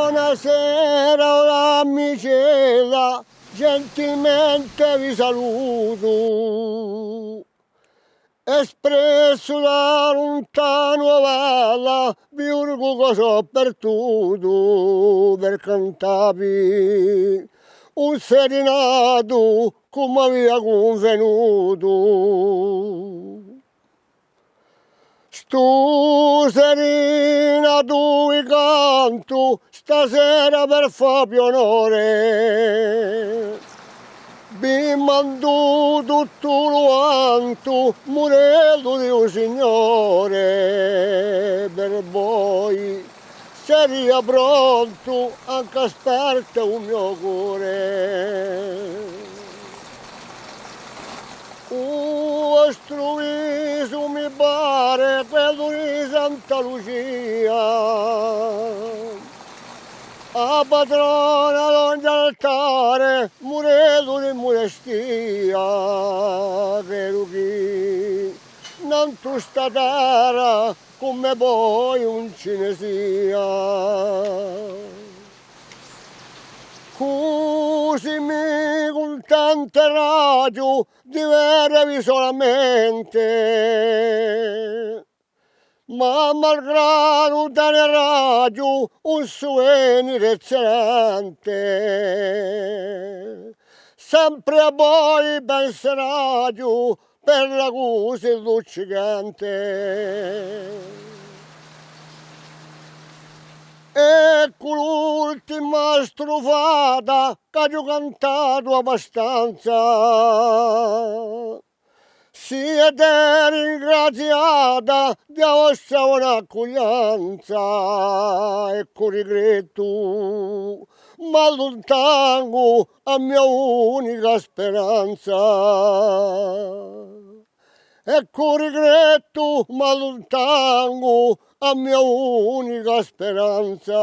Buonasera amicella, gentilmente vi saluto. Espresso da lontano valla, vi urgo cosa per tutto, per cantarvi un serenato come aveva convenuto. Stu serenato e canto stasera per farvi onore. Vi mando tutto l'anto, modello di un signore, per voi seria pronto, anche aspetta un mio cuore. Vostro viso mi pare quello di Santa Lucia. A patrona d'ogni altare, Muredo di molestia, credo che non tu sta terra come poi un cinesia. Così mi con tante radio diverevi solamente. Ma malgrado tale radio un souvenir eccellente, sempre a voi penserai per la cosa luccicante. Ecco l'ultima strofata che ho cantato abbastanza. Siete ringraziata di vostra un'accoglienza, ecco regretto, ma lontano a mia unica speranza. Ecco regretto, ma lontano a mia unica speranza.